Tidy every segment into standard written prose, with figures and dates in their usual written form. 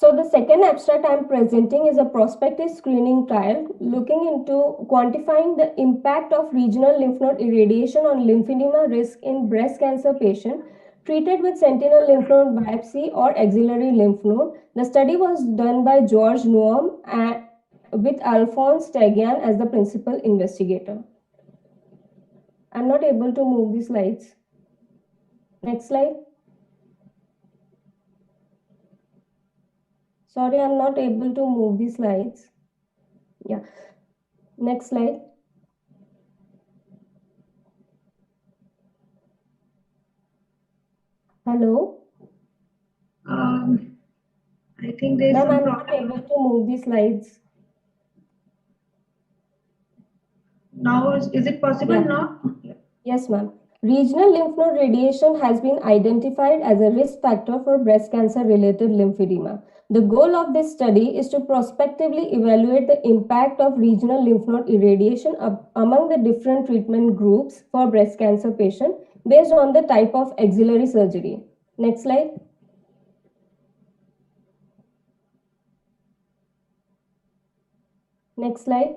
So the second abstract I'm presenting is a prospective screening trial looking into quantifying the impact of regional lymph node irradiation on lymphedema risk in breast cancer patients treated with sentinel lymph node biopsy or axillary lymph node. The study was done by George Noam and with Alphonse Tagian as the principal investigator. I'm not able to move the slides. Next slide. Sorry, I'm not able to move the slides. Yeah. Next slide. Hello. I think there's Ma'am, some I'm problem. not able to move the slides. Now, is it possible Yeah. now? Yes, ma'am. Regional lymph node radiation has been identified as a risk factor for breast cancer related lymphedema. The goal of this study is to prospectively evaluate the impact of regional lymph node irradiation among the different treatment groups for breast cancer patients based on the type of axillary surgery. Next slide. Next slide.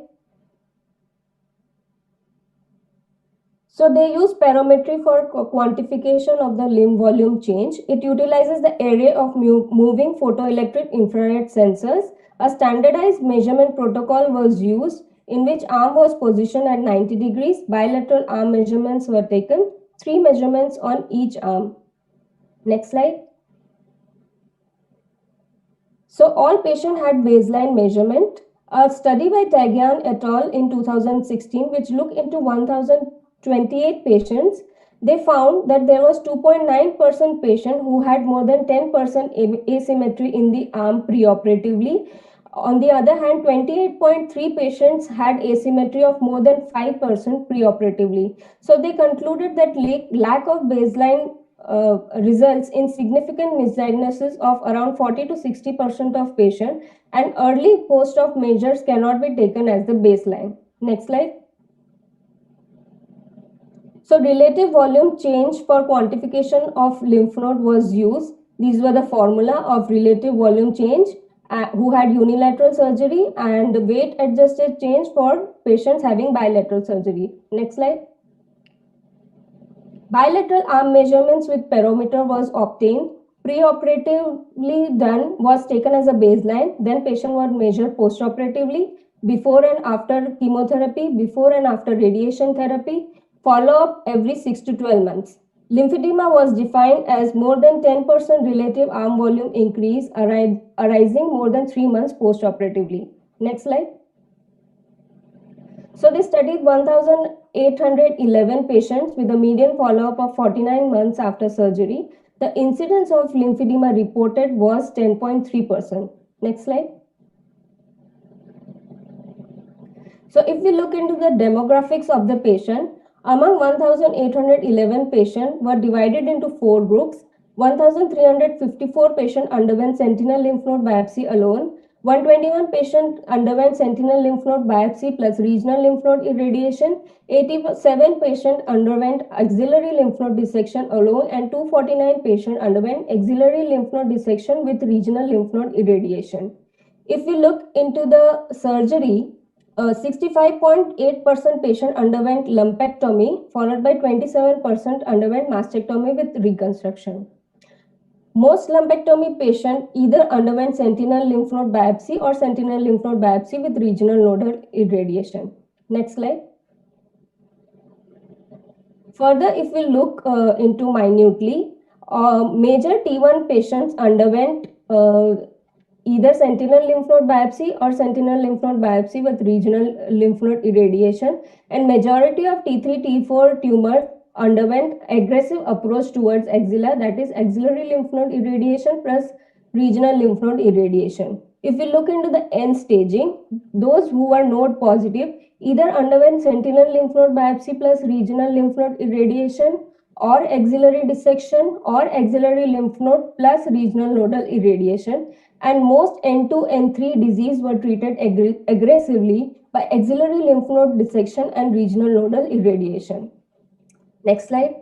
So they use spirometry for quantification of the limb volume change. It utilizes the array of moving photoelectric infrared sensors. A standardized measurement protocol was used in which arm was positioned at 90 degrees. Bilateral arm measurements were taken, 3 measurements on each arm. Next slide. So all patients had baseline measurement. A study by Tagian et al. In 2016, which looked into 1,028 patients, they found that there was 2.9% patient who had more than 10% asymmetry in the arm preoperatively. On the other hand, 28.3 patients had asymmetry of more than 5% preoperatively. So they concluded that lack of baseline results in significant misdiagnosis of around 40 to 60% of patients, and early post-op measures cannot be taken as the baseline. Next slide. So relative volume change for quantification of lymph node was used. These were the formula of relative volume change who had unilateral surgery and weight adjusted change for patients having bilateral surgery. Next slide. Bilateral arm measurements with spirometer was obtained. Preoperatively done was taken as a baseline. Then patient was measured postoperatively, before and after chemotherapy, before and after radiation therapy, follow-up every 6 to 12 months. Lymphedema was defined as more than 10% relative arm volume increase arising more than 3 months postoperatively. Next slide. So they studied 1,811 patients with a median follow-up of 49 months after surgery. The incidence of lymphedema reported was 10.3%. Next slide. So if we look into the demographics of the patient, among 1,811 patients were divided into 4 groups. 1,354 patients underwent sentinel lymph node biopsy alone. 121 patients underwent sentinel lymph node biopsy plus regional lymph node irradiation. 87 patients underwent axillary lymph node dissection alone, and 249 patients underwent axillary lymph node dissection with regional lymph node irradiation. If we look into the surgery, 65.8% patient underwent lumpectomy, followed by 27% underwent mastectomy with reconstruction. Most lumpectomy patients either underwent sentinel lymph node biopsy or sentinel lymph node biopsy with regional nodal irradiation. Next slide. Further, if we look into minutely, major T1 patients underwent either sentinel lymph node biopsy or sentinel lymph node biopsy with regional lymph node irradiation, and majority of T3, T4 tumor underwent aggressive approach towards axilla, that is axillary lymph node irradiation plus regional lymph node irradiation. If we look into the end staging, those who were node positive either underwent sentinel lymph node biopsy plus regional lymph node irradiation or axillary dissection or axillary lymph node plus regional nodal irradiation, and most N2 N3 disease were treated aggressively by axillary lymph node dissection and regional nodal irradiation. Next slide.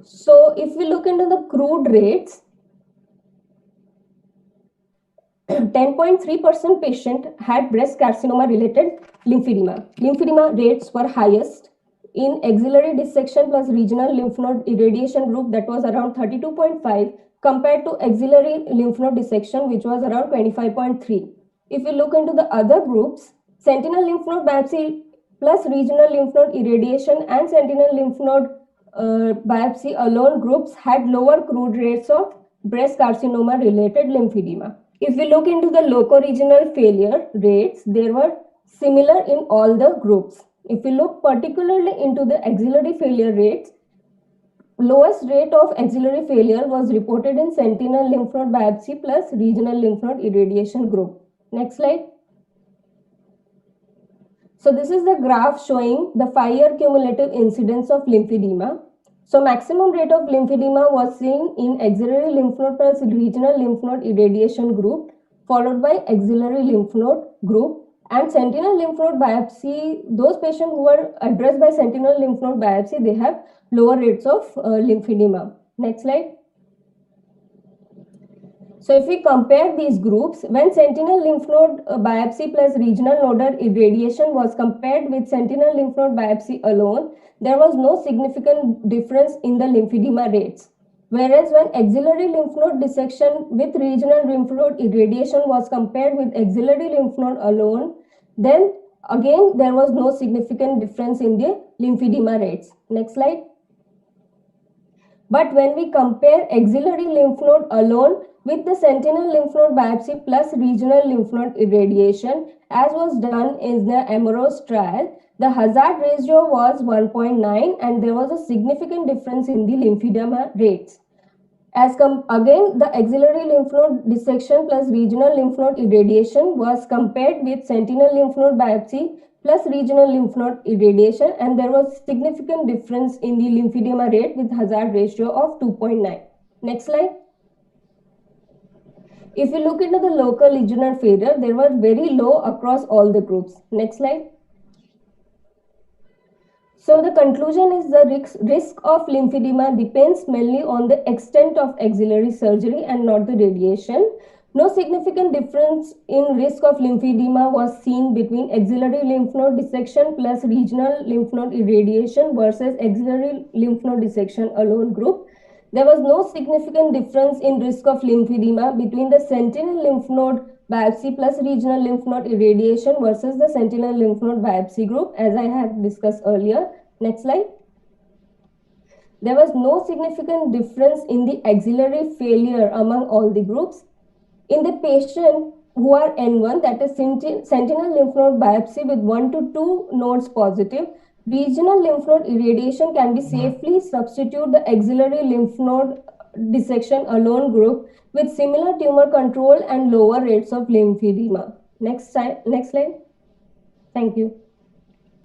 So if we look into the crude rates, 10.3% patient had breast carcinoma related lymphedema. Lymphedema rates were highest in axillary dissection plus regional lymph node irradiation group, that was around 32.5, compared to axillary lymph node dissection, which was around 25.3. If we look into the other groups, sentinel lymph node biopsy plus regional lymph node irradiation and sentinel lymph node biopsy alone groups had lower crude rates of breast carcinoma related lymphedema. If we look into the locoregional failure rates, they were similar in all the groups. If we look particularly into the axillary failure rates, lowest rate of axillary failure was reported in sentinel lymph node biopsy plus regional lymph node irradiation group. Next slide. So this is the graph showing the 5-year cumulative incidence of lymphedema. So maximum rate of lymphedema was seen in axillary lymph node plus regional lymph node irradiation group, followed by axillary lymph node group, and sentinel lymph node biopsy. Those patients who were addressed by sentinel lymph node biopsy, they have lower rates of lymphedema. Next slide. So if we compare these groups, when sentinel lymph node biopsy plus regional nodal irradiation was compared with sentinel lymph node biopsy alone, there was no significant difference in the lymphedema rates. Whereas when axillary lymph node dissection with regional lymph node irradiation was compared with axillary lymph node alone, then again there was no significant difference in the lymphedema rates. Next slide. But when we compare axillary lymph node alone with the sentinel lymph node biopsy plus regional lymph node irradiation, as was done in the AMAROS trial, the hazard ratio was 1.9 and there was a significant difference in the lymphedema rates. Again, the axillary lymph node dissection plus regional lymph node irradiation was compared with sentinel lymph node biopsy plus regional lymph node irradiation, and there was significant difference in the lymphedema rate with hazard ratio of 2.9. Next slide. If you look into the local regional failure, they were very low across all the groups. Next slide. So the conclusion is the risk of lymphedema depends mainly on the extent of axillary surgery and not the radiation. No significant difference in risk of lymphedema was seen between axillary lymph node dissection plus regional lymph node irradiation versus axillary lymph node dissection alone group. There was no significant difference in risk of lymphedema between the sentinel lymph node biopsy plus regional lymph node irradiation versus the sentinel lymph node biopsy group, as I have discussed earlier. Next slide. There was no significant difference in the axillary failure among all the groups. In the patient who are N1, that is sentinel lymph node biopsy with 1 to 2 nodes positive, regional lymph node irradiation can be safely substitute the axillary lymph node dissection alone group with similar tumor control and lower rates of lymphedema. Next slide. Thank you.